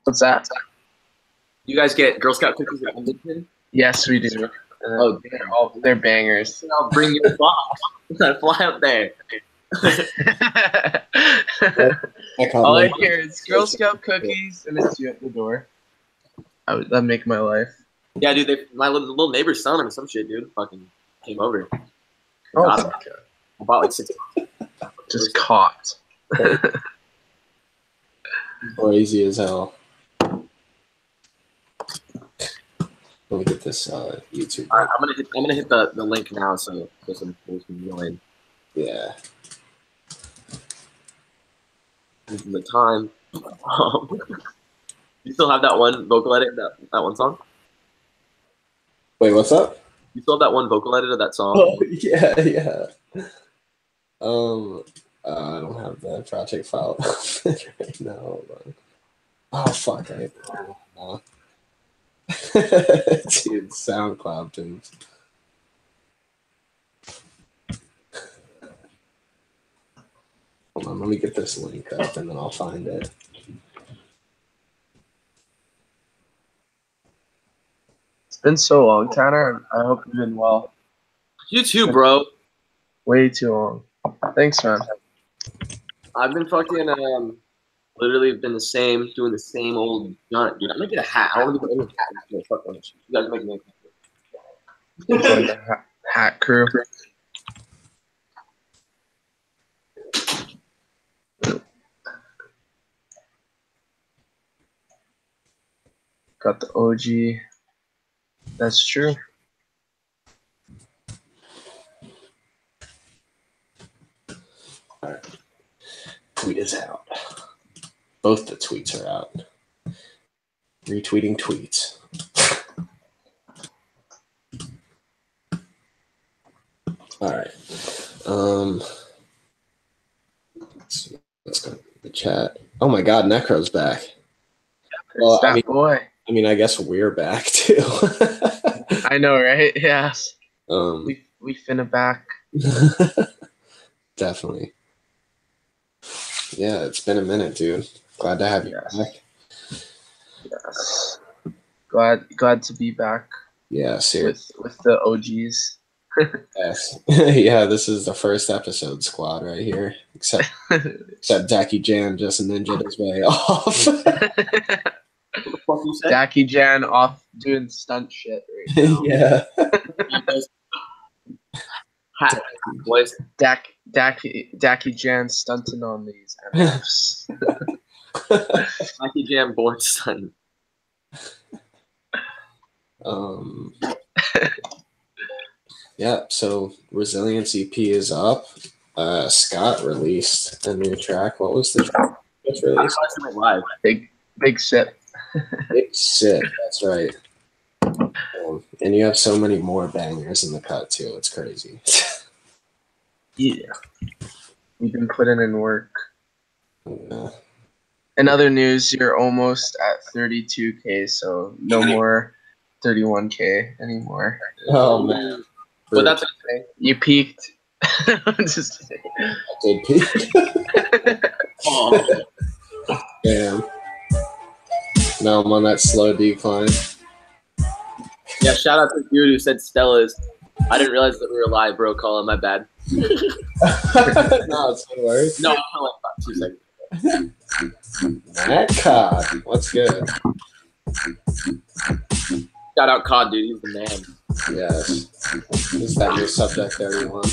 What's that? You guys get Girl Scout cookies at Edmonton? Yes, we do. Oh, They're bangers. I'll bring you a box. Fly up there. All I hear is Girl Scout cookies, and it's you at the door. That'd make my life. Yeah, dude. My little neighbor's selling them some shit, dude. Fucking came over. Oh, I bought like 6. Just caught. Crazy as hell. Let me get this YouTube. All right, I'm gonna hit the link now so some people can join. Yeah. This is the time. You still have that one vocal edit, that one song? Wait, what's up? You still have that one vocal edit of that song? Oh yeah. I don't have the project file right now. Hold on. Oh fuck! No. Dude, SoundCloud tunes. Hold on, let me get this link up and then I'll find it. It's been so long, Tanner. I hope you've been well. You too, bro. Way too long. Thanks, man. I've been fucking literally been doing the same old grunt, dude. I'm gonna get a hat. I want to get any hat. No, fuck that shit. You guys make me. Join the hat crew. Got the OG. That's true. All right. Tweet is out. Both the tweets are out. Retweeting tweets. All right. Let's go to the chat. Oh my God, Necro's back. Well, boy. I mean, I guess we're back too. I know, right? Yeah. We finna back. Definitely. Yeah, it's been a minute, dude. Glad to have you back. Yes. Glad to be back. Yeah, seriously. With the OGs. Yes. Yeah, this is the first episode squad right here. Except Dack Jan just ninja'd his way off. What the fuck you said? Dack Jan off doing stunt shit right now. Yeah. Boys. Dack Jan stunting on these MFs. Dack Jan board stunt. Yeah, so Resilience EP is up. Scott released a new track. What was the track that's released? Live. Big Sip. Big Sip, that's right. And you have so many more bangers in the cut too. It's crazy. Yeah. You've been putting in work. Yeah. In other news, you're almost at 32K, so no more 31K anymore. Oh man. But that's okay. You peaked. I'm just kidding. I did peak. Oh. Damn. Now I'm on that slow decline. Yeah, shout out to the dude who said Stella's. I didn't realize that we were live, bro. Colin, my bad. No, it's no worries. No, I'm like 2 seconds. Mech-Hop, what's good? Shout out COD, dude. He's the man. Yes. Is that your subject 31?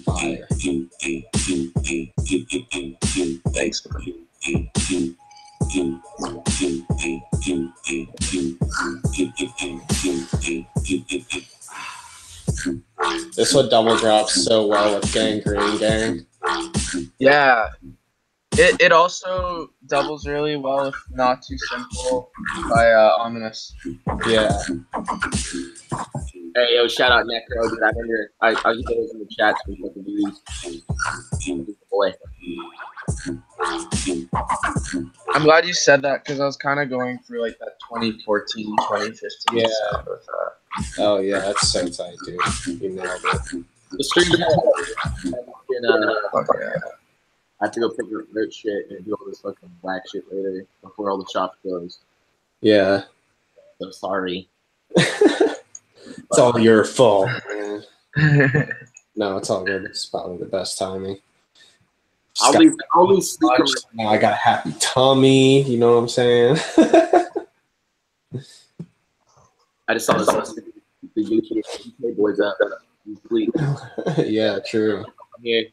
Fire. Thanks, man. This would double drop so well with Gangrene Gang. Yeah. It also doubles really well with Not Too Simple by Ominous. Yeah. Hey, yo, shout out Necro, dude. I just those in the chat so we can do these. Boy. I'm glad you said that because I was kind of going through like that 2014, 2015 Yeah. stuff with Oh, yeah, that's so tight, dude. You nailed it. The stream. I have to go pick up dirt shit and do all this fucking black shit later before all the shops close. Yeah. So sorry. It's all your fault, man. No, it's all good. It's probably the best timing. I'll leave sleep commercial. Now I got a happy tummy. You know what I'm saying? I just saw this the UK boys up. Sleep. Yeah, true. Here.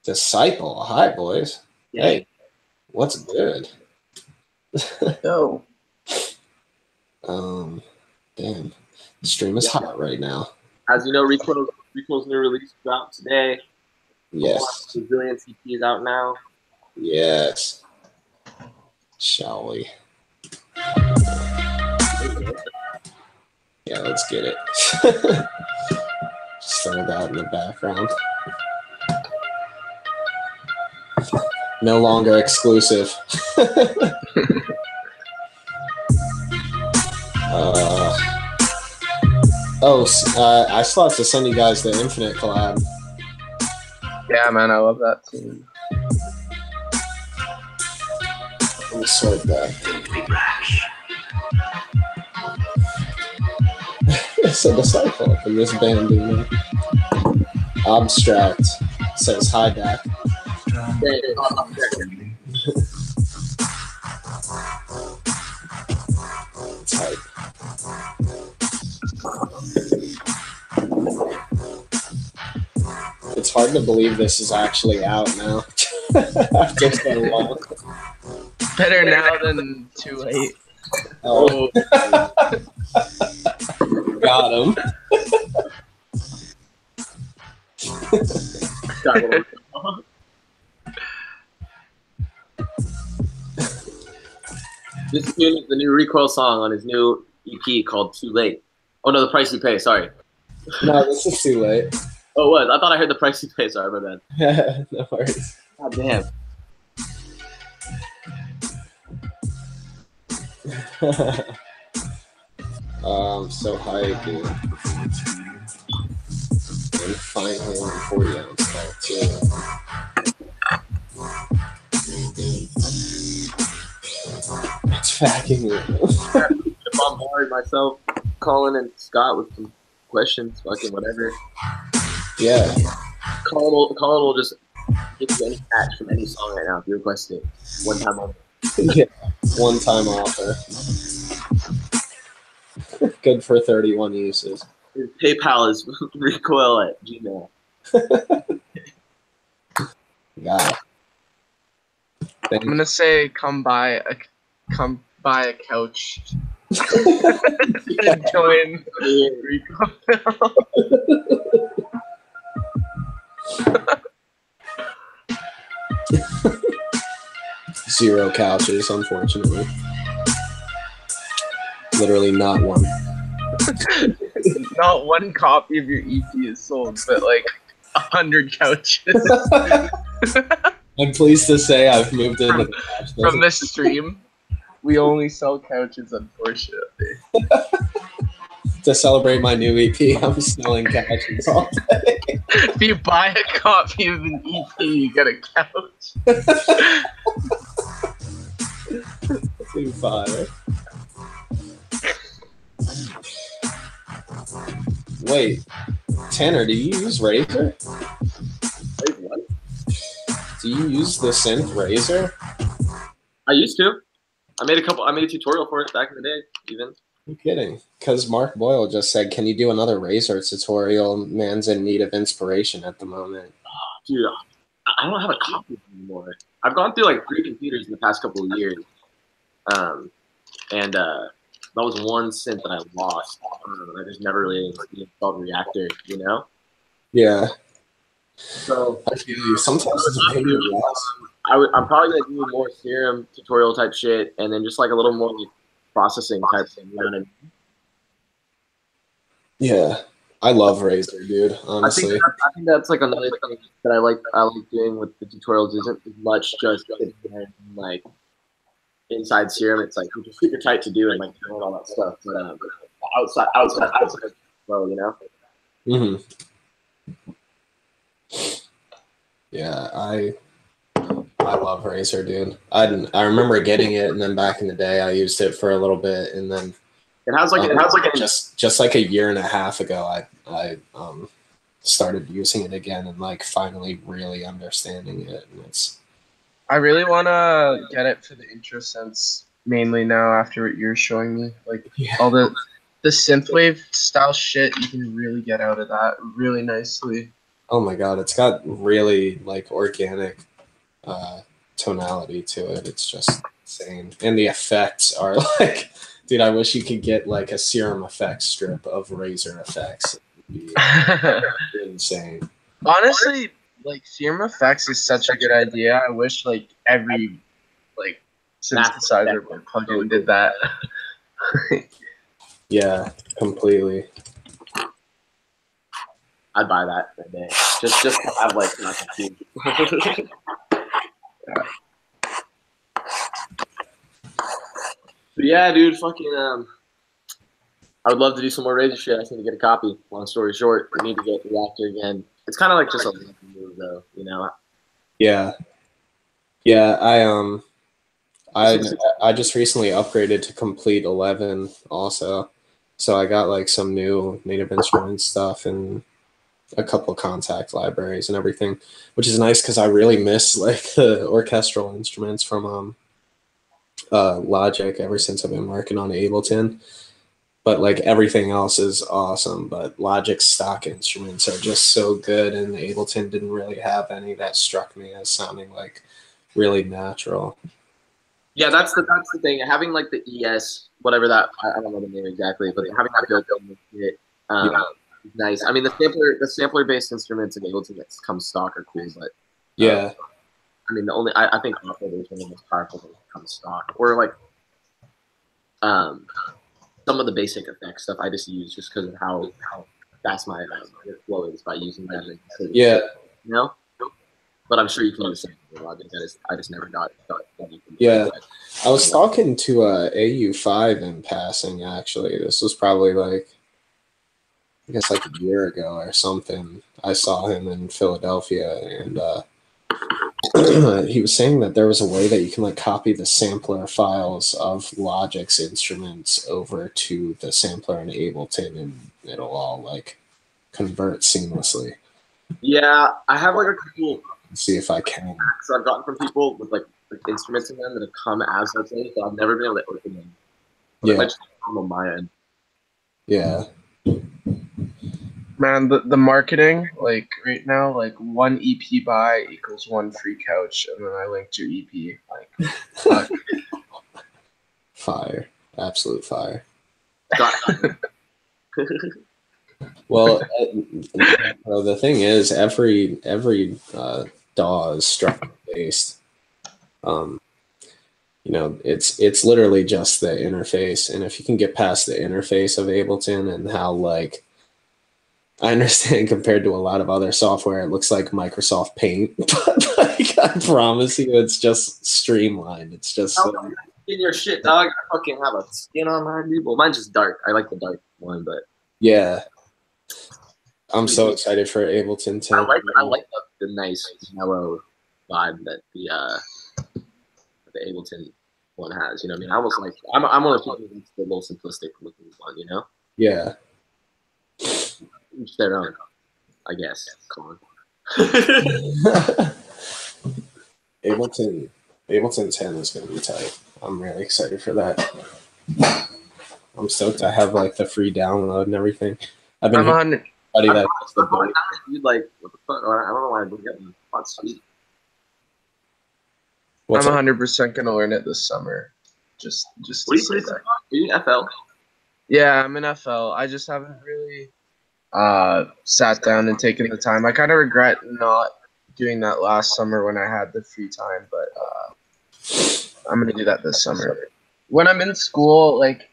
Disciple. Hi, boys. Yeah. Hey, what's good? No. Damn. The stream is hot right now. As you know, Recoil's new release dropped today. Yes. Resilience EP is out now. Yes. Shall we? Yeah, let's get it. Just throw that in the background. No longer exclusive. I still have to send you guys the Infinite collab. Yeah, man, I love that too. Let me sort that. It's a disciple from this band, dude. Abstract says hi, Dack. It's hype. It's hard to believe this is actually out now. After so long. Better now than too late. Oh. Got him. This tune is the new Recoil song on his new EP called Too Late. Oh no, The Price You Pay, sorry. No, this is too late. Oh, what? I thought I heard The Price You Pay, sorry about that. No worries. God damn. I'm so hyped, dude. And finally on 40 ounce ball, too. It's fucking weird. If I'm bored myself, Colin and Scott with some questions, fucking whatever. Yeah. Colin will just give you any patch from any song right now if you request it. One time only. Yeah. One time offer. Good for 31 uses. His PayPal is recoil@gmail. Got it. I'm gonna say come buy a couch. Join Recoil. Zero couches, unfortunately. Literally not one. Not one copy of your EP is sold, but like 100 couches. I'm pleased to say I've moved into the couch. From this stream, we only sell couches, unfortunately. To celebrate my new EP, I'm selling couches all day. If you buy a copy of an EP, you get a couch. Too fire. Wait, Tanner, do you use Razor? Wait, what? Do you use the synth Razor? I used to. I made a tutorial for it back in the day, even. I'm kidding. Because Mark Boyle just said, can you do another Razor tutorial? Man's in need of inspiration at the moment. Dude, I don't have a copy anymore. I've gone through like 3 computers in the past couple of years. That was one synth that I lost. I just never really installed Reactor, you know? Yeah. So I feel you. Sometimes it's a pain in the ass. I'm probably gonna do more Serum tutorial type shit, and then just like a little more processing type thing. You know what I mean? Yeah, I love Razor, dude. Honestly, I think that's like another thing that I like doing with the tutorials. Isn't as much just sitting there and, like inside Serum. It's like super tight to do and like doing all that stuff. But outside, well, you know. Mm-hmm. Yeah, I love Razor, dude. I remember getting it, and then back in the day, I used it for a little bit, and then just like a year and a half ago, I started using it again and like finally really understanding it, and it's. I really want to get it for the intro sense mainly now after what you're showing me. Like all the synthwave style shit, you can really get out of that really nicely. Oh my god, it's got really like organic tonality to it. It's just insane, and the effects are like, dude, I wish you could get like a Serum Effects strip of Razor effects. It'd be insane. Honestly, like Serum Effects is such a good idea. I wish like every like synthesizer or plugin did that. Yeah, completely. I'd buy that for a day. Just to have like nothing. But yeah, dude, fucking I would love to do some more Razor shit. I just need to get a copy. Long story short, I need to get the Reactor again. It's kind of like just a move, though, you know. Yeah, yeah. I just recently upgraded to Complete 11 also, so I got like some new Native Instruments stuff and a couple contact libraries and everything, which is nice because I really miss like the orchestral instruments from Logic ever since I've been working on Ableton. But like everything else is awesome, but Logic's stock instruments are just so good, and Ableton didn't really have any that struck me as sounding like really natural. Yeah, that's the thing. Having like the ES, whatever that, I don't know the name exactly, but having that built in it, nice. I mean, the sampler based instruments in Ableton that come stock are cool, but yeah. I mean, I think Operator is one of the most powerful that comes stock, or like some of the basic effects stuff I just use just because of how fast my flow is by using them. Yeah. You know? But I'm sure you can use the Logic. I just never got yeah. I was talking to AU5 in passing, actually. This was probably like, I guess like a year ago or something. I saw him in Philadelphia, and he was saying that there was a way that you can like copy the sampler files of Logic's instruments over to the sampler in Ableton, and it'll all like convert seamlessly. Yeah, I have like a couple. See if I can. So I've gotten from people with like instruments in them that have come as those things, but I've never been able to open them. But yeah. On my end. Yeah. Man, the marketing, like right now, like one EP buy equals one free couch, and then I linked your EP. Like, fuck. Fire. Absolute fire. Well, the thing is, every DAW is structure based. You know, it's literally just the interface, and if you can get past the interface of Ableton and how like, I understand compared to a lot of other software, it looks like Microsoft Paint, but like, I promise you, it's just streamlined. It's just in your shit, dog. I fucking have a skin on my dude. Well, mine's just dark. I like the dark one, but yeah. I'm so excited for Ableton 10. I like the nice mellow vibe that the Ableton one has. You know what I mean? I almost like I'm one of the people who's the most simplistic looking one. You know? Yeah. Each their own, I guess. Come on. Ableton 10 is going to be tight. I'm really excited for that. I'm stoked. I have like the free download and everything. I've been that dude, like, what the fuck? I don't know why I didn't get them. That's sweet. I'm 100% gonna learn it this summer. Just to say that. Are you in FL? Yeah, I'm in FL. I just haven't really sat down and taken the time. I kind of regret not doing that last summer when I had the free time, but I'm gonna do that this summer. When I'm in school, like,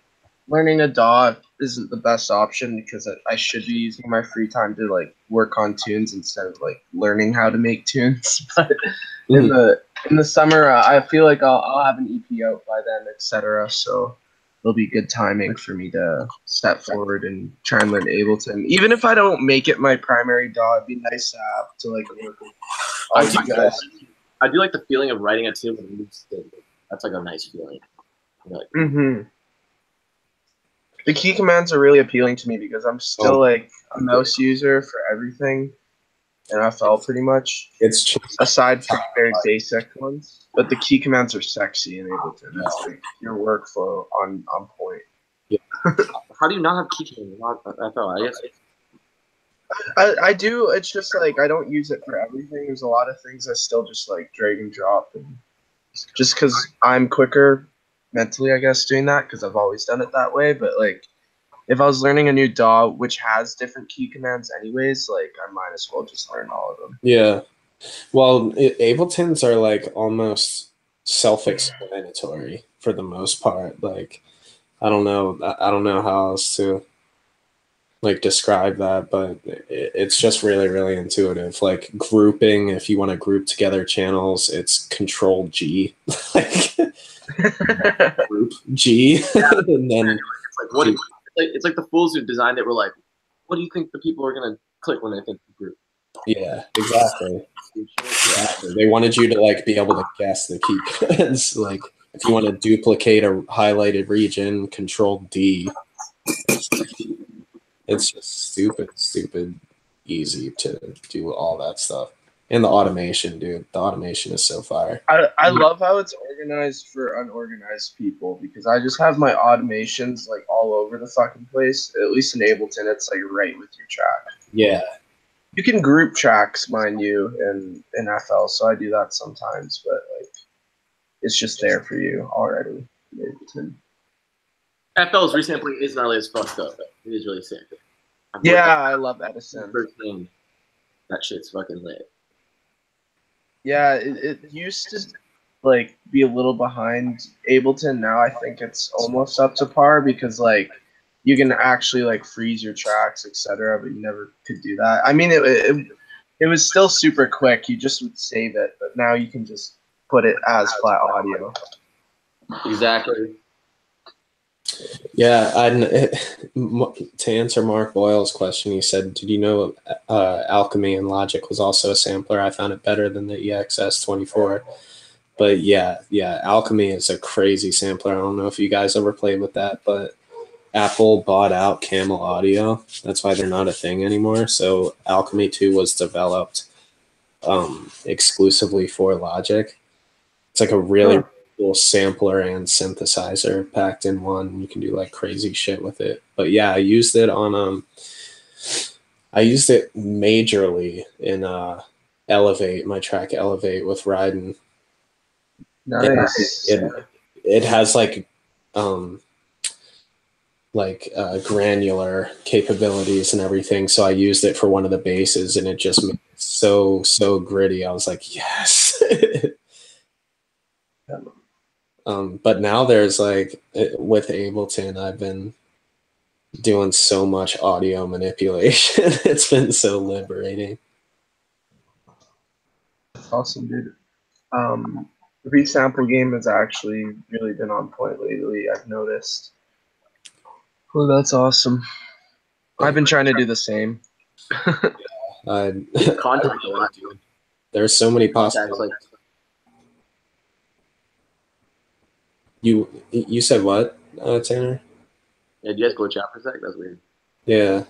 learning a DAW isn't the best option because I should be using my free time to like work on tunes instead of like learning how to make tunes. But in the summer, I feel like I'll have an EP out by then, etc. So it'll be good timing for me to step forward and try and learn Ableton. Even if I don't make it my primary DAW, it'd be nice to have to like work with all you guys. I do like the feeling of writing a tune with a loose thing. That's like a nice feeling. Like, The key commands are really appealing to me because I'm still like a mouse user for everything in FL pretty much. It's aside from very basic ones, but the key commands are sexy in Ableton. It's like your workflow on point. Yeah. How do you not have key commands? I guess. I do. It's just like I don't use it for everything. There's a lot of things I still just like drag and drop, and just because I'm quicker mentally, I guess, doing that because I've always done it that way. But like, if I was learning a new DAW which has different key commands, anyways, like I might as well just learn all of them. Yeah. Well, Abletons are like almost self-explanatory for the most part. Like, I don't know how else to like describe that, but it's just really, really intuitive. Like grouping, if you want to group together channels, it's Control G, like group G, and then it's like it's like the fools who designed it were like, what do you think the people are gonna click when they think the group? Yeah, exactly. They wanted you to like be able to guess the key commands. Like if you want to duplicate a highlighted region, Control D. It's just stupid easy to do all that stuff. And the automation, dude. The automation is so fire. I love how it's organized for unorganized people because I just have my automations like all over the fucking place. At least in Ableton, it's like right with your track. Yeah. You can group tracks, mind you, in FL, so I do that sometimes, but like it's just there for you already in Ableton. FL's resampling is gnarly as fuck though. It is really sick. Yeah, I love Edison. That shit's fucking lit. Yeah, it used to like be a little behind Ableton. Now I think it's almost up to par because like you can actually like freeze your tracks, etc. But you never could do that. I mean, it was still super quick. You just would save it, but now you can just put it as flat audio. Exactly. Yeah, to answer Mark Boyle's question, he said, "Did you know Alchemy and Logic was also a sampler? I found it better than the EXS24." But yeah, Alchemy is a crazy sampler. I don't know if you guys ever played with that, but Apple bought out Camel Audio. That's why they're not a thing anymore. So Alchemy 2 was developed exclusively for Logic. It's like a really cool sampler and synthesizer packed in one. You can do like crazy shit with it. But yeah, I used it on I used it majorly in Elevate, my track Elevate with Ryden. Nice. It has like granular capabilities and everything. So I used it for one of the basses and it just made it so gritty. I was like, yes. But now there's like with Ableton, I've been doing so much audio manipulation. It's been so liberating. That's awesome, dude. The resample game has actually really been on point lately, I've noticed. Oh, that's awesome. I've been trying to do the same. Contact a lot, dude. There's so many possibilities. You said what, Tanner? Yeah, did you guys glitch out for a sec? That's weird. Yeah.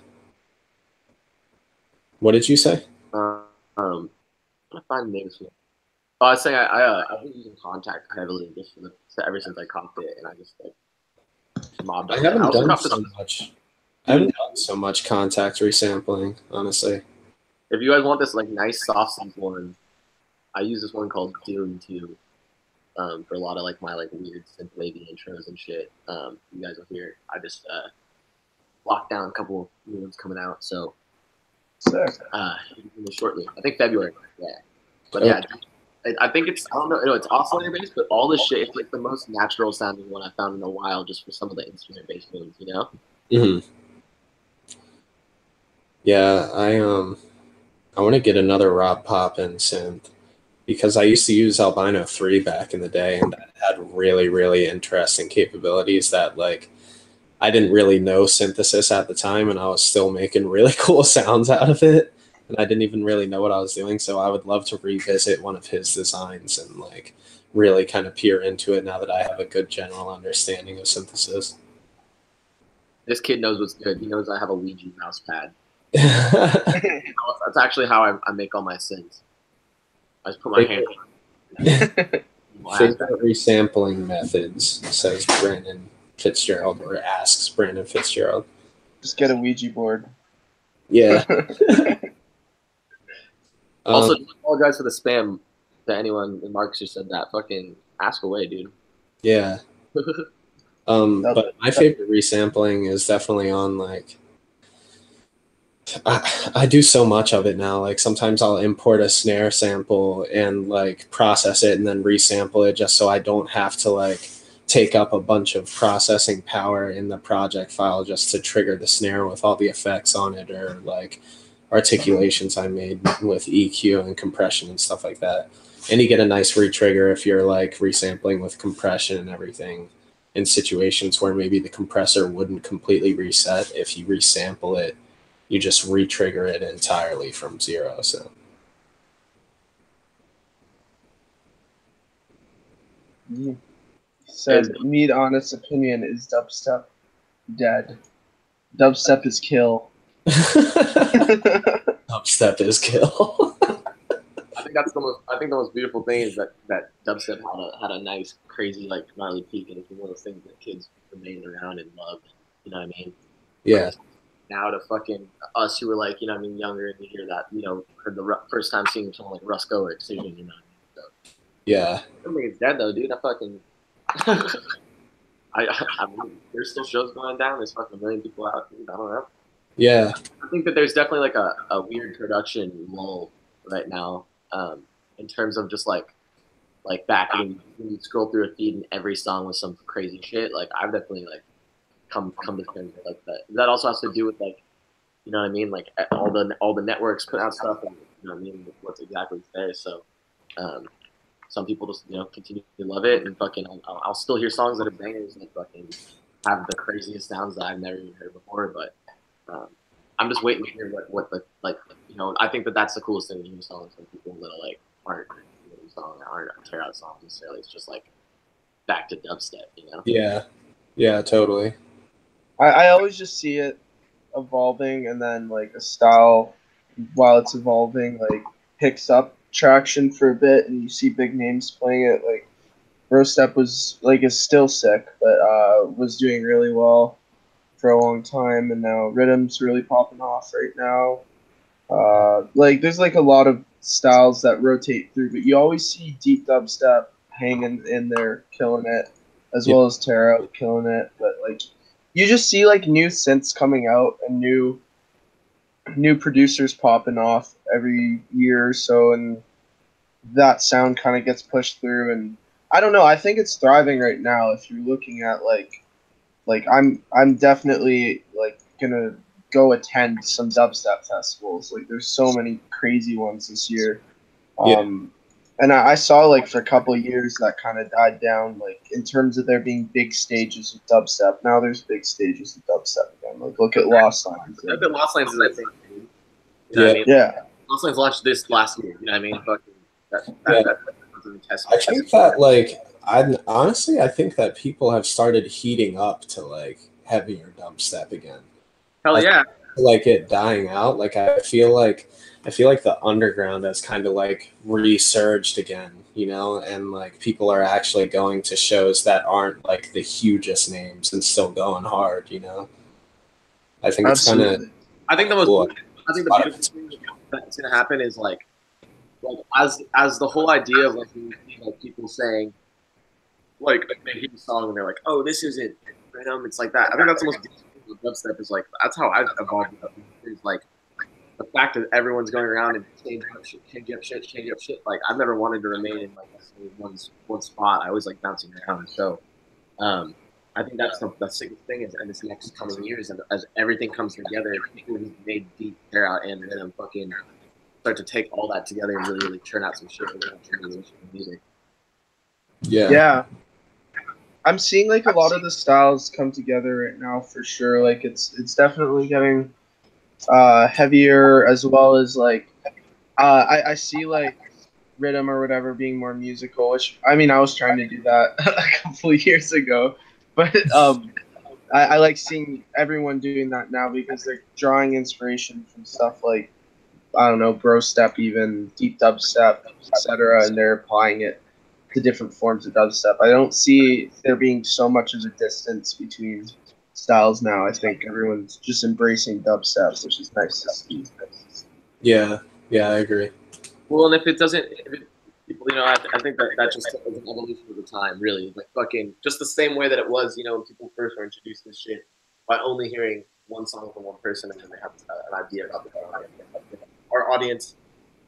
What did you say? I'm trying to find names for it. Oh, I was saying I've been using Contact heavily just ever since I comped it, and I just like mobbed. I haven't done so much. I haven't done so much Contact resampling, honestly. If you guys want this like nice soft sample one, I use this one called Doom 2 for a lot of like my like weird synth wavy intros and shit. You guys will hear. I just locked down a couple of new ones coming out, so shortly. I think February. Yeah, but yeah. I think it's, I don't know, it's oscillator based, but all this shit, it's like the most natural sounding one I found in a while just for some of the instrument based ones, you know? Mm-hmm. Yeah, I want to get another Rob Poppin synth because I used to use Albino 3 back in the day and that had really, really interesting capabilities that like I didn't really know synthesis at the time and I was still making really cool sounds out of it. and I didn't even really know what I was doing. So I would love to revisit one of his designs and like really kind of peer into it now that I have a good general understanding of synthesis. This kid knows what's good. He knows I have a Ouija mouse pad. That's actually how I make all my synths. I just put my hand. Favorite resampling methods, says Brandon Fitzgerald, or asks Brandon Fitzgerald. Just get a Ouija board. Yeah. Also, apologize for the spam to anyone in Marcus who said that. Fucking ask away, dude. Yeah. But my favorite resampling is definitely on like I do so much of it now. Like sometimes I'll import a snare sample and like process it and then resample it just so I don't have to like take up a bunch of processing power in the project file just to trigger the snare with all the effects on it or like articulations I made with EQ and compression and stuff like that. And you get a nice retrigger if you're like resampling with compression and everything in situations where maybe the compressor wouldn't completely reset. If you resample it, you just re-trigger it entirely from zero. So He said, "Mead honest opinion is dubstep dead. Dubstep is kill." Dubstep is kill. I think the most beautiful thing is that dubstep had a nice, crazy, like gnarly peak, and it's one of those things that kids remain around and love. You know what I mean? Yeah. Now to fucking us who were like, you know what I mean, younger, and you hear that, you know, for the first time seeing someone like Rusko or Excision, you know what I mean? So, yeah. I don't think it's dead though, dude. I fucking I mean, there's still shows going down. There's fucking a million people out. Dude, I don't know. Yeah. I think that there's definitely like a weird production lull right now, in terms of just like back when you scroll through a feed and every song was some crazy shit. Like I've definitely like come to terms with like that. That also has to do with like, you know what I mean, like all the networks put out stuff and you know what I mean what's exactly there. So some people just continue to love it and fucking I'll still hear songs that are bangers that fucking have the craziest sounds that I've never even heard before. But I'm just waiting to hear what the like I think that's the coolest thing in new songs from people that like aren't aren't tear out songs necessarily. It's just like back to dubstep, Yeah. Yeah, totally. I always just see it evolving, and then like a style, while it's evolving, like picks up traction for a bit, and you see big names playing it. Like Rostep is still sick, but was doing really well for a long time, and now Rhythm's really popping off right now. Like there's like a lot of styles that rotate through, but you always see deep dubstep hanging in there, killing it, as well as Terra killing it. But like you just see like new synths coming out and new producers popping off every year or so, and that sound kind of gets pushed through. And I don't know, I think it's thriving right now. If you're looking at like I'm definitely like gonna go attend some dubstep festivals. Like there's so many crazy ones this year. And I saw like for a couple of years that kind of died down, like in terms of there being big stages of dubstep. Now there's big stages of dubstep again. Like look at Lost Lines. I bet Lost Lines is that thing. You Yeah. know what I mean? Yeah. Lost Lines launched this last year. You know what I mean? Fucking I think that like I think that people have started heating up to like heavier dubstep again. Hell yeah. Like it dying out. Like I feel like the underground has kind of like resurged again, and like people are actually going to shows that aren't like the hugest names and still going hard, I think it's kind of I think the most cool. I think the beautiful thing that's gonna happen is like as the whole idea of like people saying like they hear the song and they're like, oh, this isn't rhythm, it's like that. I think that's the most beautiful thing with dubstep is like that's how I've evolved it. Is like the fact that everyone's going around and change up shit. Like I've never wanted to remain in like one spot. I always like bouncing around. So I think that's the sickest thing is in this next coming years, and as everything comes together, people who made deep tear out and rhythm fucking start to take all that together and really, really turn out some shit music. Yeah. I'm seeing like a lot of the styles come together right now for sure. Like it's definitely getting heavier, as well as like I see like rhythm or whatever being more musical. Which I mean, I was trying to do that a couple of years ago, but I like seeing everyone doing that now because they're drawing inspiration from stuff like I don't know, bro step, even deep dubstep, etc., and they're applying it to different forms of dubstep. I don't see there being so much of a distance between styles now. I think everyone's just embracing dubstep, which is nice to see. Yeah, yeah, I agree. Well, and if it doesn't, if it, people, I think that just is an evolution of the time, really. Like fucking, just the same way that it was, when people first were introduced to this shit by only hearing one song from one person and then they have an idea about the genre. Our audience,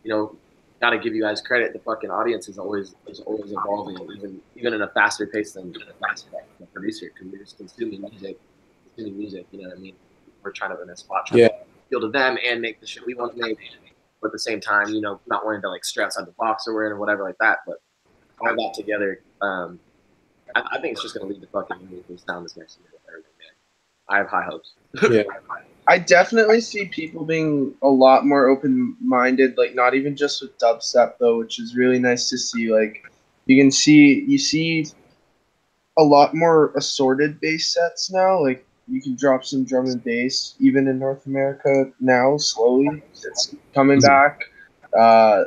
you know, gotta give you guys credit. The fucking audience is always evolving, even in a faster pace than the producer, because we're just consuming music. You know what I mean? We're trying to in a spot, trying to appeal to them and make the shit we want to make. But at the same time, not wanting to like stray outside the box or whatever like that. But all that together, I think it's just gonna lead to fucking really cool sound this next year. I have high hopes. Yeah. I definitely see people being a lot more open-minded, like not even just with dubstep though, which is really nice to see. Like you see a lot more assorted bass sets now. Like you can drop some drum and bass even in North America now. Slowly, it's coming back.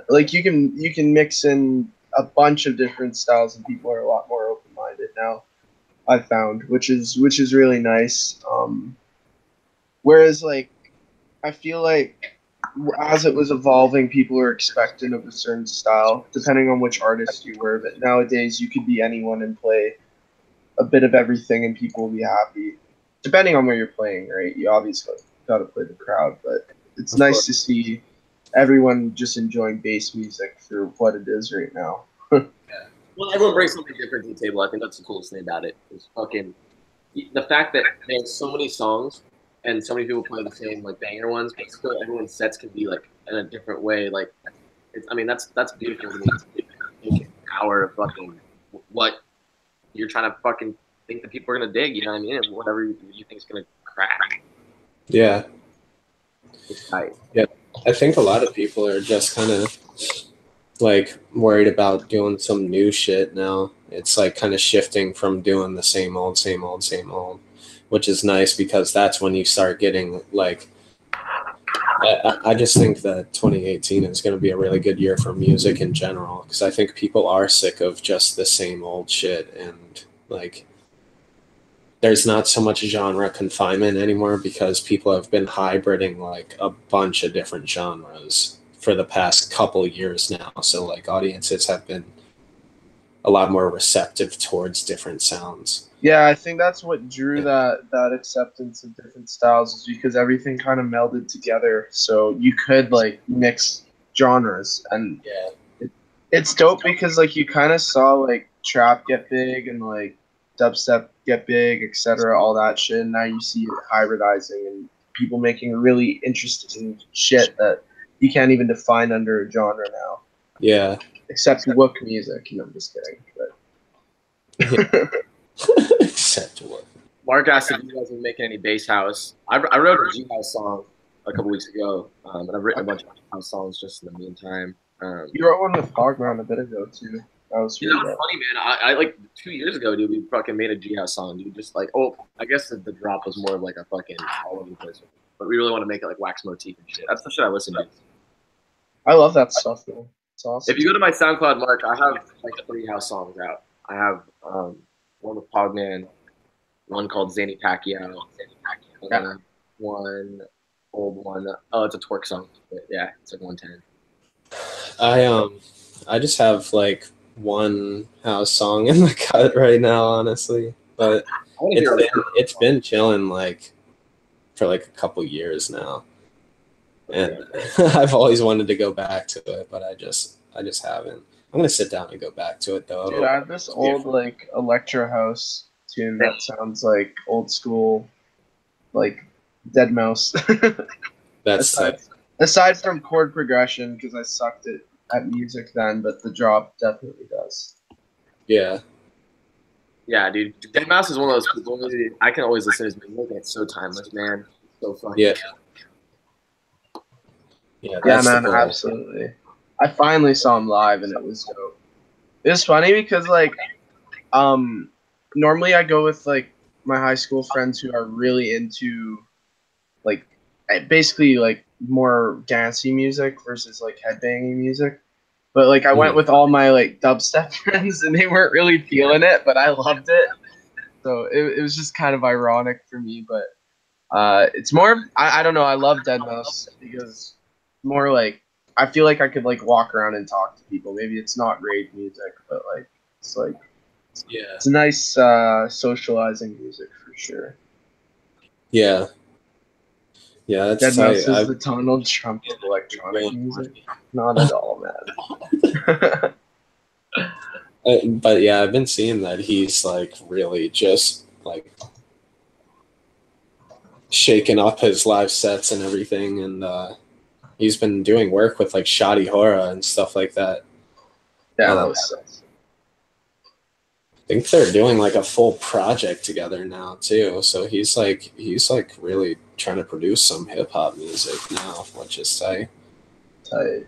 Like you can mix in a bunch of different styles, and people are a lot more open-minded now. I've found, which is really nice. Whereas like I feel like as it was evolving, people were expectant of a certain style, depending on which artist you were. But nowadays, you could be anyone and play a bit of everything, and people will be happy. Depending on where you're playing, right? You obviously got to play the crowd, but it's nice to see everyone just enjoying bass music for what it is right now. Well, everyone brings something different to the table. I think that's the coolest thing about it. Is fucking the fact that there's so many songs and so many people play the same like banger ones, but still everyone's sets can be like in a different way. Like, that's beautiful to me. It's power of fucking what you're trying to fucking think that people are gonna dig. You know what I mean? And whatever you think is gonna crack. Yeah. It's tight. Yeah. I think a lot of people are just kind of like worried about doing some new shit now. It's like kind of shifting from doing the same old, which is nice because that's when you start getting like. I just think that 2018 is going to be a really good year for music in general because I think people are sick of just the same old shit and like there's not so much genre confinement anymore because people have been hybriding like a bunch of different genres for the past couple years now. So like audiences have been a lot more receptive towards different sounds. Yeah, I think that's what drew that acceptance of different styles is because everything kind of melded together. So you could like mix genres, and it's dope because like you kind of saw like trap get big and like dubstep get big, etc. All that shit. And now you see it hybridizing and people making really interesting shit that you can't even define under a genre now. Yeah. Except wook music. I'm just kidding. But Except what? Mark asked if you guys were making any bass house. I wrote a G house song a couple weeks ago, and I've written a bunch of house songs just in the meantime. You wrote one with Hogman a bit ago too. That was really funny, man. I like 2 years ago, dude. We fucking made a G house song, dude. Just like, I guess the drop was more of like a fucking all over the place, but we really want to make it like wax motif and shit. That's the shit I listen to. I love that stuff, man. It's awesome. If you go to my SoundCloud, Mark, I have like 3 house songs out. I have one with Pogman, one called Zany Pacquiao, and one old one. Oh, it's a twerk song. But yeah, it's like 110. I just have like one house song in the cut right now, honestly, but it's been chilling like for like a couple years now, and I've always wanted to go back to it, but I just haven't. I'm gonna sit down and go back to it though. Dude, I have this old like electro house tune that sounds like old school, like Dead Mouse. That's aside from chord progression, because I sucked at music then, but the drop definitely does. Yeah. Yeah, dude. Dead Mouse is one of those people. I can always listen to his music. It's so timeless, man. It's so funny. Yeah. Yeah, Yeah, that's the man, goal. absolutely. I finally saw him live, and it was dope. It was funny because like normally I go with like my high school friends who are really into like basically like more dancey music versus like headbanging music. But like I went Mm. with all my like dubstep friends and they weren't really feeling it, but I loved it. So it was just kind of ironic for me, but it's more I don't know, I love Dead Mouse because more like I feel like I could like walk around and talk to people. Maybe it's not rave music, but like Yeah. it's a nice socializing music for sure. Yeah. Yeah, that's Dead tight. Mouse is the Donald Trump of electronic music. Not at all, man. But yeah, I've been seeing that he's like really just like shaking up his live sets and everything, and he's been doing work with like Shoddy Hora and stuff like that. Yeah, that Um, was sick. I think they're doing like a full project together now too. So he's like really trying to produce some hip hop music now, which is tight. Tight.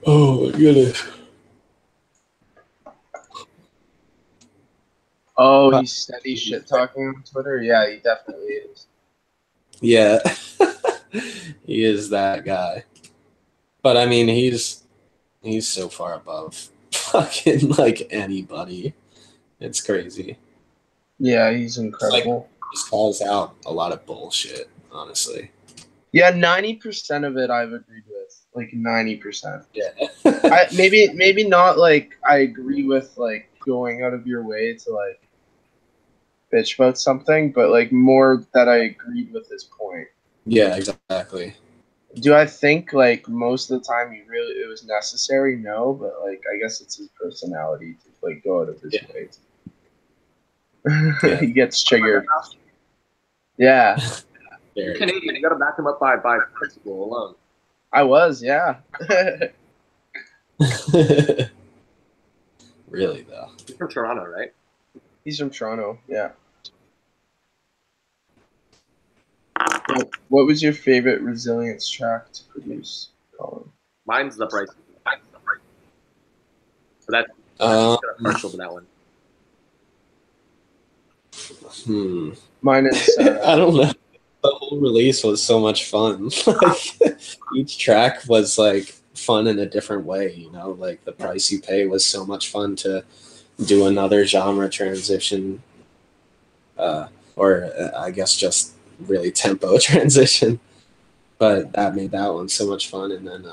Oh my goodness. Oh, he's steady shit talking on Twitter. Yeah, he definitely is. Yeah, he is that guy. But I mean, he's so far above fucking like anybody. It's crazy. Yeah, he's It's like incredible. just calls out a lot of bullshit, honestly. Yeah, 90% of it I've agreed with. Like 90%. Yeah. I maybe not like I agree with like going out of your way to like bitch about something, but like more that I agreed with his point. Yeah, exactly. Do I think like most of the time it was necessary? No, but like I guess it's his personality to like go out of his Yeah. way. Yeah. He gets triggered. Yeah, You're Canadian. You got to back him up by principle alone. I was. Yeah. Really though. He's from Toronto, right? He's from Toronto. Yeah. What was your favorite Resilience track to produce, Colin? Mine's the price. So that's partial to that one. Mine is. I don't know. The whole release was so much fun. Like each track was like fun in a different way, you know, like The Price You Pay was so much fun to do another genre transition, or I guess just really tempo transition. But that made that one so much fun. And then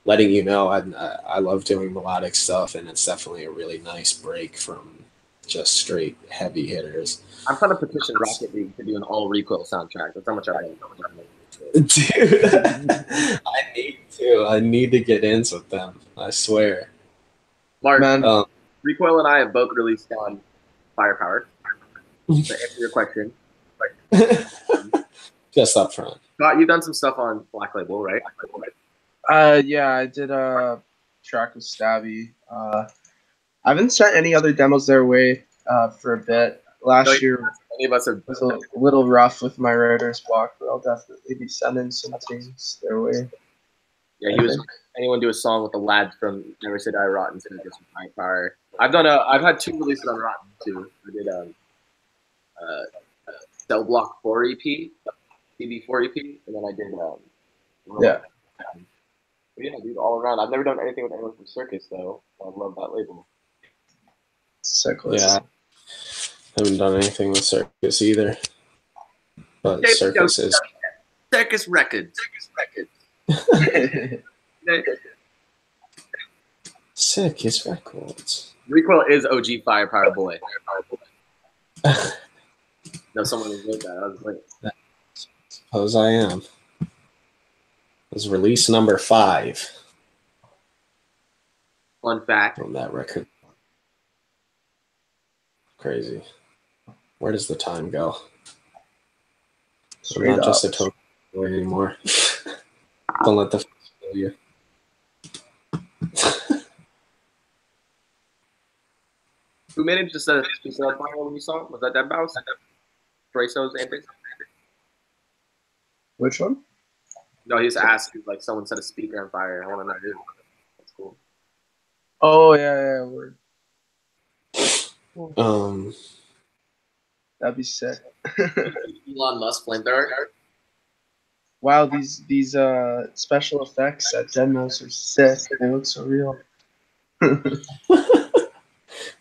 Letting You Know, I love doing melodic stuff, and it's definitely a really nice break from just straight heavy hitters. I'm trying to petition Rocket League to do an all Recoil soundtrack. That's how much I like. Dude, I need to get ins with them. I swear. Mark, Man. Recoil and I have both released on Firepower. To answer your question, Just up front. Scott, you've done some stuff on Black Label, right? Yeah, I did a track with Stabby. I haven't sent any other demos their way for a bit. Last year Any of us have. was a little rough with my writer's block, but I'll definitely be sending some things their way. Yeah, he was. Anyone do a song with the lad from Never Say Die Rotten? So just Firepower. I've had 2 releases on Rotten too. I did Cell Block 4 EP, CB4 EP, and then I did Yeah. Yeah, dude, all around. I've never done anything with anyone from Circus though. I love that label. Sick Yeah. I haven't done anything with Circus either. But Circus is Circus Records. Circus Records. Recoil is OG Firepower Boy. No, someone wrote that. I was like, Suppose I am. It was release number 5 fun fact. from that record. Crazy. Where does the time go? I'm not just a token boy anymore. Don't let the kill you. Who managed to set a speaker on fire when you saw it? Was that Dead Mouse? Braceos antics? Which one? No, he just asked if like someone set a speaker on fire. I want to know who. That's cool. Oh yeah, word. That'd be sick. Elon Musk flamethrower. Wow, these special effects at demos are sick. They look so real.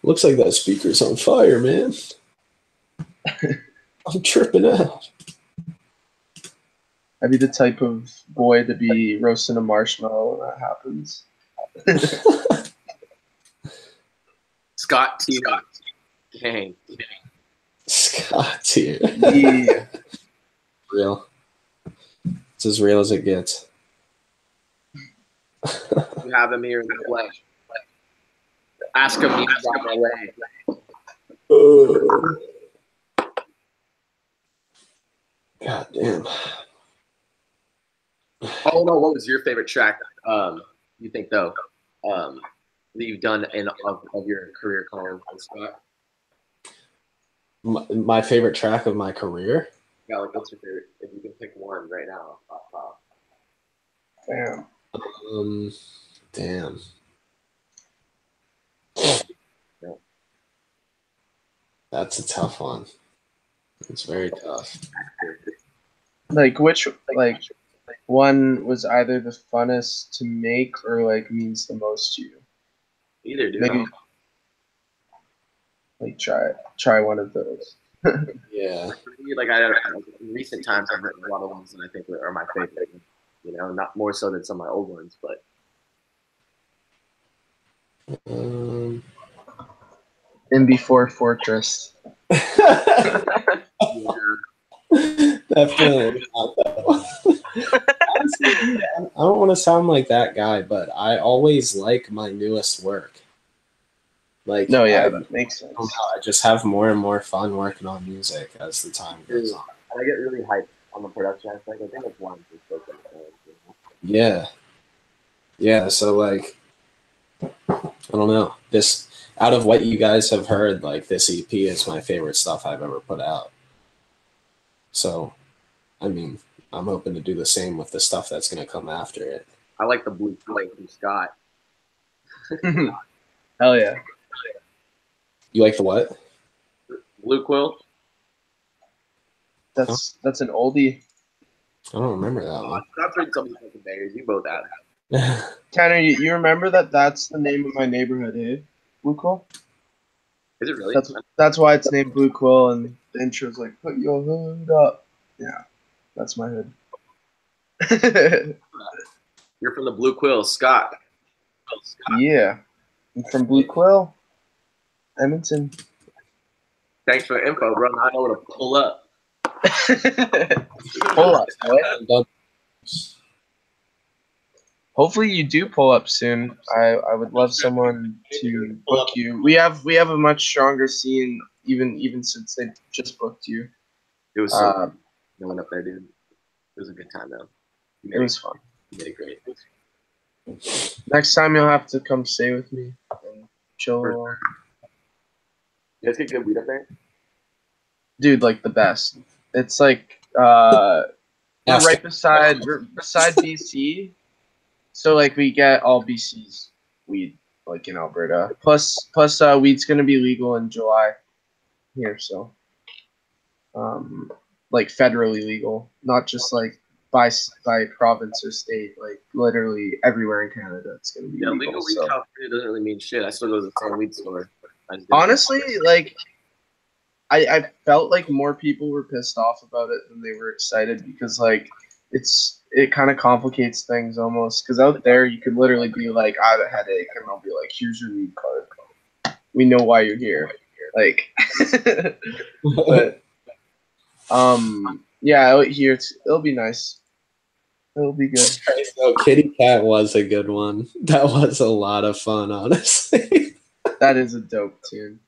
Looks like that speaker's on fire, man. I'm tripping out. I'd be the type of boy to be roasting a marshmallow when that happens. Scott T. Gang. Scott here. Yeah. Real. It's as real as it gets. You have him here in the flesh. Ask him if he's on my way. God damn. Oh no, what was your favorite track? You think though? That you've done of your career, Colin Scott? My favorite track of my career? Yeah, like what's your favorite? If you can pick one right now, top. Damn. Damn. Yeah. That's a tough one. It's very tough. Like which one was either the funnest to make or like means the most to you? Either, dude. Maybe like try one of those. Yeah. Like in recent times, I've written a lot of ones that I think are my favorite. You know, not more so than some of my old ones, but. In Before Fortress. Definitely not that one. Honestly, dude, I don't want to sound like that guy, but I always like my newest work. Like, no, yeah, that makes sense. I just have more and more fun working on music as the time goes on. I get really hyped on the production aspect. I think it's one. Yeah. Yeah, so like, I don't know. This, out of what you guys have heard, like this EP is my favorite stuff I've ever put out. So, I mean, I'm hoping to do the same with the stuff that's going to come after it. I like the blue flame from Scott. Hell yeah. You like the what? Blue Quill. That's an oldie. I don't remember that one. That's written some of the fucking bangers. You both have. Tanner, you remember that's the name of my neighborhood, eh? Blue Quill? Is it really? That's why it's named Blue Quill, and the intro's like, put your hood up. Yeah, that's my hood. You're from the Blue Quill, Scott. Yeah. I'm from Blue Quill, Edmonton. Thanks for the info, bro. Now I know where to pull up. Pull up, boy. Hopefully you do pull up soon. I would love someone to book you. We have a much stronger scene even since they just booked you. It was so going up there, dude. It was a good time though. It was fun. You did great. Next time you'll have to come stay with me and chill along. You guys get good weed up there? Dude, like the best. It's like we're beside BC. So like we get all BC's weed like in Alberta. Plus weed's gonna be legal in July here, so like federally legal, not just like by province or state, like literally everywhere in Canada it's gonna be legal. Legal weed California doesn't really mean shit. I still go to the same weed store. Honestly, like I felt like more people were pissed off about it than they were excited because like it kind of complicates things almost because out there you could literally be like, I have a headache, and I'll be like, here's your weed card. We know why you're here. Like, but yeah, out here it'll be nice. It'll be good. So Kitty Cat was a good one. That was a lot of fun, honestly. That is a dope tune.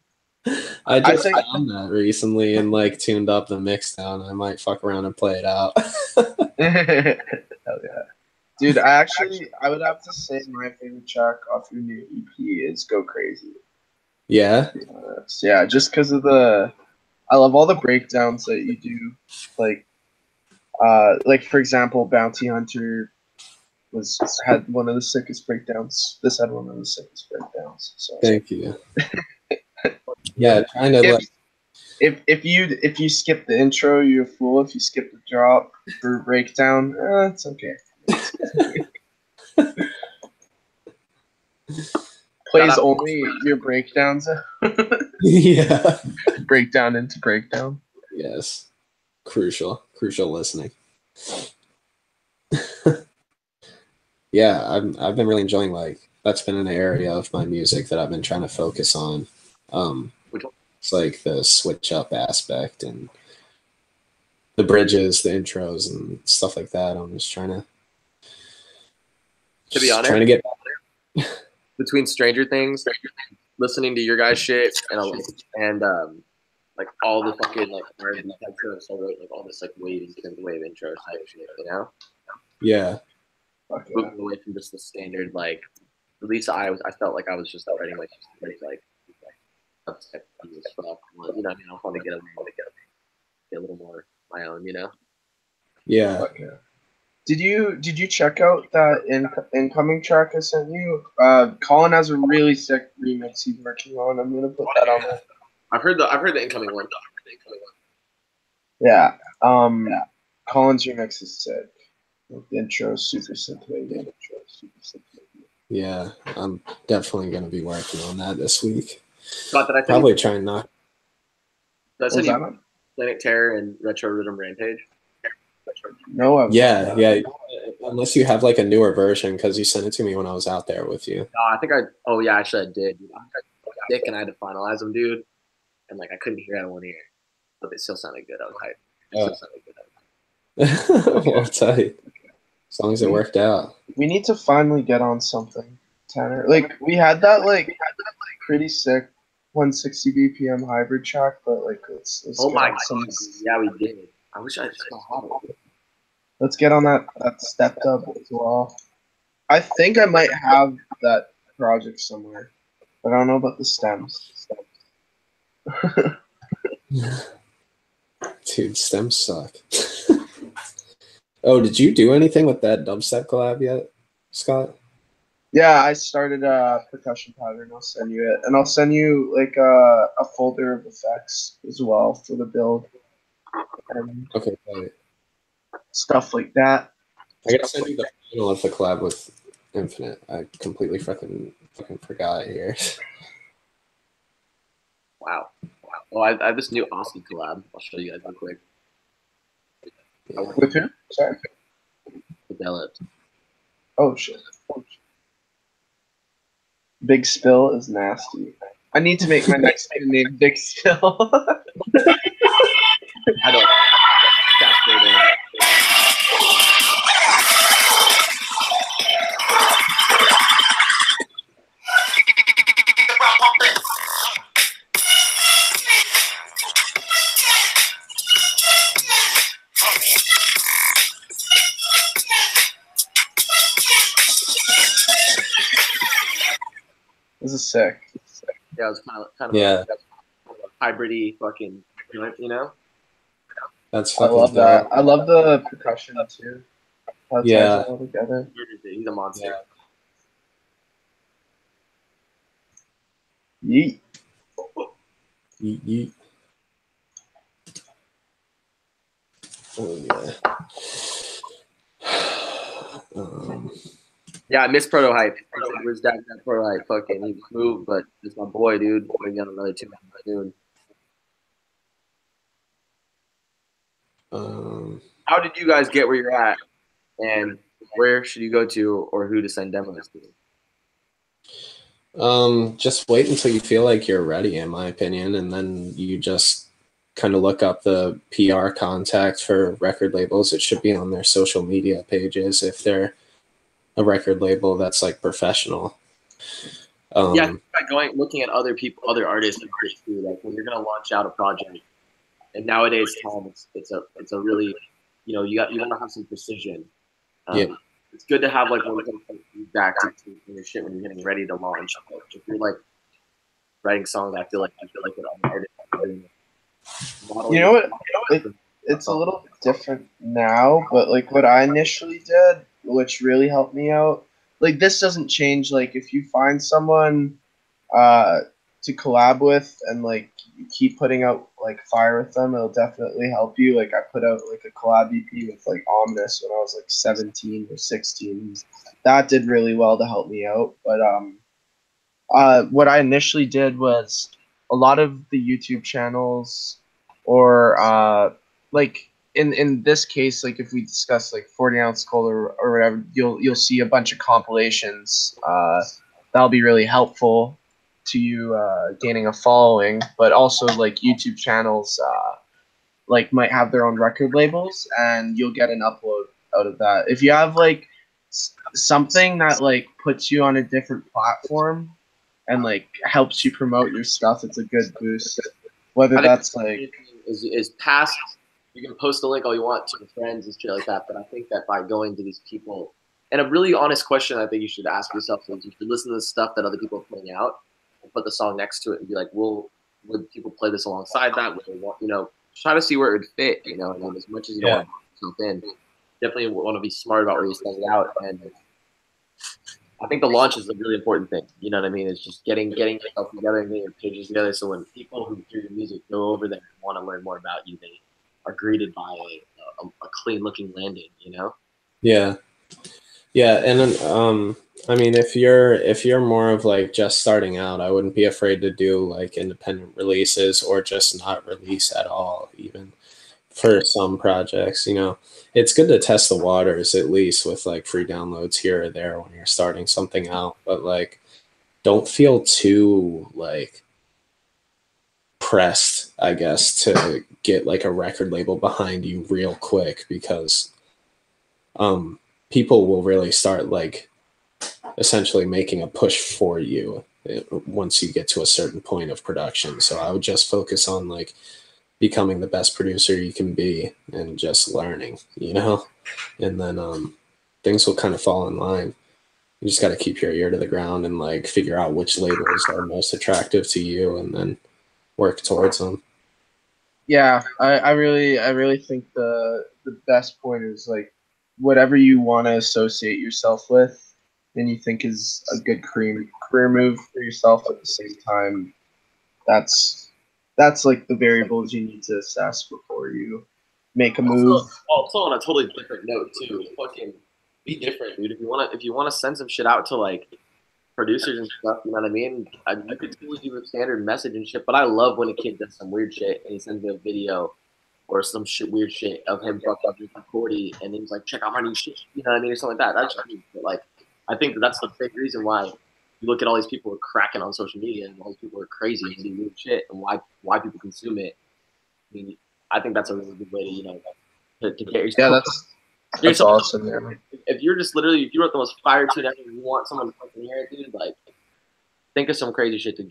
I just found that recently and like tuned up the mix down. I might fuck around and play it out. Hell yeah. Dude, I would have to say my favorite track off your new EP is Go Crazy. Yeah. Yeah, just because of I love all the breakdowns that you do. Like for example, Bounty Hunter had one of the sickest breakdowns. This had one of the sickest breakdowns. So Thank you. Yeah, trying to like. If you skip the intro, you're a fool. If you skip the drop for breakdown, it's okay. Plays only your breakdowns. Yeah. Breakdown into breakdown. Yes. Crucial listening. Yeah, I've been really enjoying, like, that's been an area of my music that I've been trying to focus on. It's like the switch up aspect and the bridges, the intros, and stuff like that. I'm just trying be honest, trying to get between Stranger Things, listening to your guys' shit, and like all the fucking like R&B type shit, so like all this like wave intro type shit, you know? Yeah. Moving away from just the standard like. At least I felt like I was just writing like upset as fuck. You know what I mean? I want to get a little more my own, you know? Yeah. Did you check out that incoming track I sent you? Colin has a really sick remix he's working on. I'm gonna put that on there. I've heard the incoming one. Yeah. Colin's remix is sick. The intro is super scintillating. Yeah, I'm definitely gonna be working on that this week. Probably try and not. That's Planet Terror and Retro Rhythm Rampage. No. Yeah. Unless you have like a newer version, because you sent it to me when I was out there with you. I think actually I did. I got and I had to finalize them, dude. And like I couldn't hear out of one ear, but they still sounded good. I was hyped. Well, I'll tell you. As long as it worked out. We need to finally get on something, Tanner. Like we had that pretty sick 160 BPM hybrid track, but like let's oh my god, yeah, we did. I wish I still had it. Let's get on that stepped up as well. I think I might have that project somewhere, but I don't know about the stems. Dude, stems suck. Oh, did you do anything with that dubstep collab yet, Scott? Yeah, I started a percussion pattern. I'll send you it, and I'll send you like a folder of effects as well for the build. And okay, right. Stuff like that. I gotta send you the final of the collab with Infinite. I completely fucking forgot here. Wow. Well, I have this new Aussie collab. I'll show you guys real quick. Yeah. With who? Sorry. With Elliot. Oh shit. Big Spill is nasty. I need to make my next name Big Spill. I don't. This is sick. Yeah, it was kind of hybrid-y fucking, you know? That's fucking I love that. I love the percussion too. How it ties it all together. He's a monster. Yeet. Yeet. Oh yeah. Yeah, I miss Proto Hype. Where's that Proto Hype? Fucking he moved, but it's my boy, dude. We got another 2 man dude. How did you guys get where you're at, and where should you go to, or who to send demos to? Just wait until you feel like you're ready, in my opinion, and then you just kind of look up the PR contact for record labels. It should be on their social media pages if they're a record label that's like professional. Yeah, by looking at other artists, like when you're gonna launch out a project. And nowadays, time it's a really, you want to have some precision. It's good to have like one thing back to your shit when you're getting ready to launch. If you're like writing songs. I feel like that all the artists are doing You modeling. know what? It's a little different now, but like what I initially did, which really helped me out, like this doesn't change. Like if you find someone uh, to collab with and like you keep putting out like fire with them, it'll definitely help you. Like I put out like a collab EP with like Omnis when I was like 17 or 16. That did really well to help me out. But what I initially did was a lot of the YouTube channels, or like in this case, like if we discuss like 40 ounce cold or whatever, you'll see a bunch of compilations. That'll be really helpful to you gaining a following, but also like YouTube channels like might have their own record labels, and you'll get an upload out of that. If you have like something that like puts you on a different platform and like helps you promote your stuff, it's a good boost. Whether I think that's like is past. You can post a link all you want to your friends and shit like that, but I think that by going to these people, and a really honest question I think you should ask yourself is you should listen to the stuff that other people are putting out and put the song next to it and be like, well, would people play this alongside that? Would they want, try to see where it would fit, and then as much as you don't Yeah. want to put yourself in, definitely want to be smart about where you send it out. And I think the launch is a really important thing. You know what I mean? It's just getting yourself together and getting your pages together. So when people who hear your music go over there and want to learn more about you, they are greeted by a clean looking landing. Yeah. Yeah, and then I mean if you're more of like just starting out, I wouldn't be afraid to do like independent releases or just not release at all, even for some projects. It's good to test the waters at least with like free downloads here or there when you're starting something out, but like don't feel too like pressed, I guess, to get like a record label behind you real quick, because people will really start like essentially making a push for you once you get to a certain point of production. So I would just focus on like becoming the best producer you can be and just learning, and then things will kind of fall in line. You just got to keep your ear to the ground and like figure out which labels are most attractive to you and then work towards them. yeah, I really think the best point is like whatever you want to associate yourself with and you think is a good career move for yourself at the same time, that's like the variables you need to assess before you make a move. Also on a totally different note too, fucking be different, dude. If you wanna send some shit out to like producers and stuff, you know what I mean? You could totally do a standard message and shit, but I love when a kid does some weird shit and he sends me a video or some weird shit of him fucking drinking 40 and he's like, check out my new shit, you know what I mean, or something like that. That's just, but like, I think that's the big reason why you look at all these people who are cracking on social media and all these people are crazy and do weird shit and why people consume it. I mean, I think that's a really good way to to get yourself. Yeah, get that's yourself awesome, man. if you're just literally if you wrote the most fire tune ever, and you want someone to fucking hear it, dude. Like, think of some crazy shit to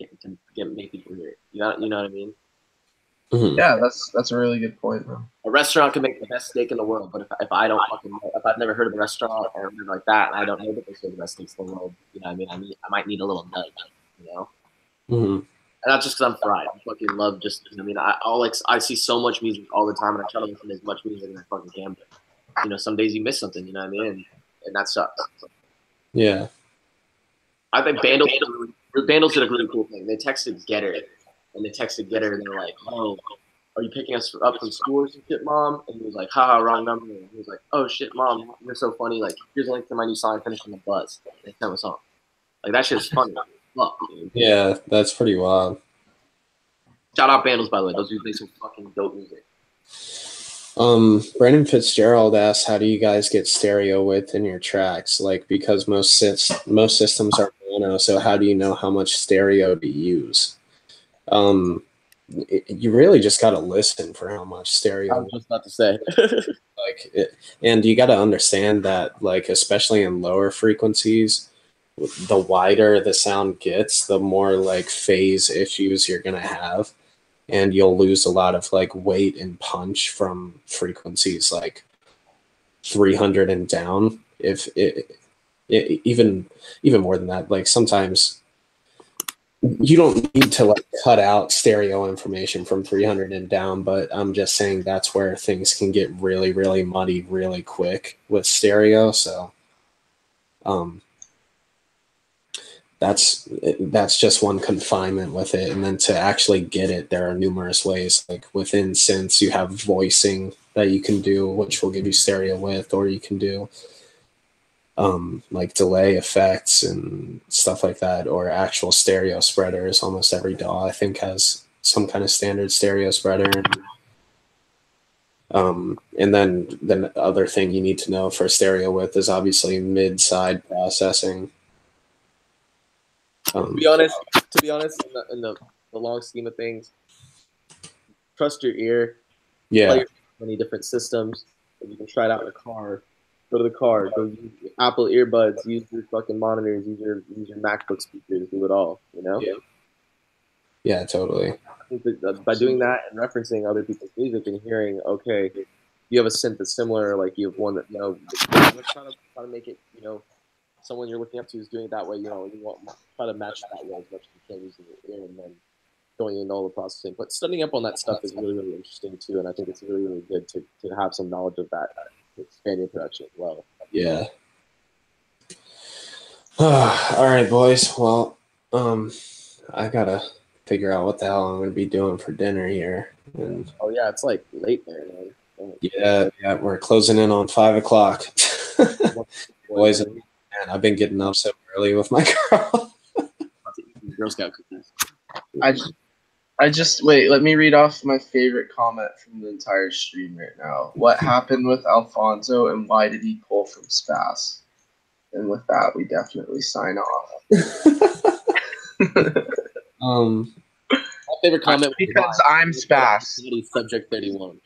make people hear it. You know what I mean? Mm-hmm. Yeah, that's a really good point, man. A restaurant can make the best steak in the world, but if I don't fucking know, if I've never heard of a restaurant or anything like that, and I don't know that they serve the best steaks in the world, you know what I mean? I might need a little nudge, Mm-hmm. And that's just because I'm fried. I fucking love I see so much music all the time, and I try to listen to as much music as I fucking can. But some days you miss something, you know what I mean? And that sucks. Yeah. I think Vandals did a really cool thing. They texted Getter, and they were like, "Oh, are you picking us up from school or some shit, Mom?" And he was like, "Haha, wrong number." And he was like, "Oh shit, Mom, you're so funny. Like, here's a link to my new song, Finishing the Buzz." They sent a song. Like, that shit's funny. Fuck, dude. Yeah, that's pretty wild. Shout out Vandals, by the way. Those dudes make some fucking dope music. Brandon Fitzgerald asked, "How do you guys get stereo width in your tracks? Like, because most systems are mono, so how do you know how much stereo to use?" You really just got to listen for how much stereo. I was just about to say. And you got to understand that, like, especially in lower frequencies, the wider the sound gets, the more like phase issues you're gonna have, and you'll lose a lot of like weight and punch from frequencies like 300 and down. If even more than that, like sometimes you don't need to like cut out stereo information from 300 and down, but I'm just saying that's where things can get really, really muddy really quick with stereo. So that's just one confinement with it. And then to actually get it, there are numerous ways. Like within synths, you have voicing that you can do, which will give you stereo width, or you can do like delay effects and stuff like that, or actual stereo spreaders. Almost every DAW I think has some kind of standard stereo spreader. And then the other thing you need to know for stereo width is obviously mid-side processing. To be honest, in the long scheme of things, trust your ear. Yeah. Play many different systems. If you can try it out in a car, go to the car, go use Apple earbuds, use your fucking monitors, use your MacBook speakers, do it all. You know. Yeah, totally. I think that by doing that and referencing other people's music and hearing, okay, you have a synth that's similar, like you have one that let's try to make it, someone you're looking up to is doing it that way. You want try to match that way as much as you can using your ear, and then going in all the processing. But studying up on that stuff is really, really interesting too, and I think it's really, really good to have some knowledge of that to expand your production as well. Yeah. All right, boys. Well, I gotta figure out what the hell I'm gonna be doing for dinner here. And oh yeah, it's like late there, man. Yeah, we're closing in on 5 o'clock. Boys, man, I've been getting up so early with my girl. Girl Scout cookies. I just wait. Let me read off my favorite comment from the entire stream right now. What happened with Alfonso, and why did he pull from Spas? And with that, we definitely sign off. My favorite comment because I'm Spas. Subject 31.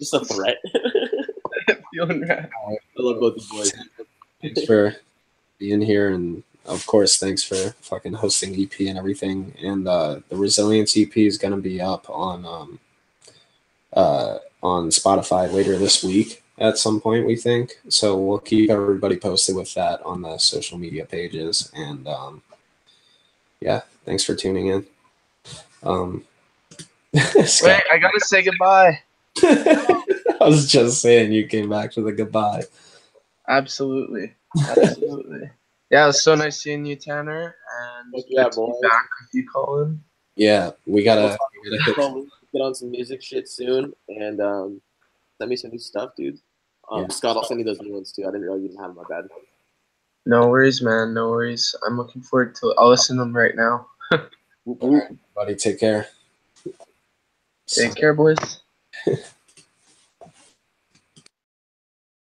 Just a threat. Feeling right. I love both the boys. Thanks for being here, and of course, thanks for fucking hosting EP and everything. And the Resilience EP is gonna be up on Spotify later this week at some point, we think. So we'll keep everybody posted with that on the social media pages. And yeah, thanks for tuning in. Wait, I gotta say goodbye. I was just saying you came back to the goodbye. Absolutely. Yeah, it was so nice seeing you, Tanner. And yeah, good to be back with you, Colin. Yeah, we gotta get on some music shit soon, and send me some new stuff, dude. Scott, I'll send you those new ones too. I didn't realize you didn't have them. My bad. No worries, man. No worries. I'm looking forward to it. I'll listen to them right now. Buddy, take care. Take care, boys.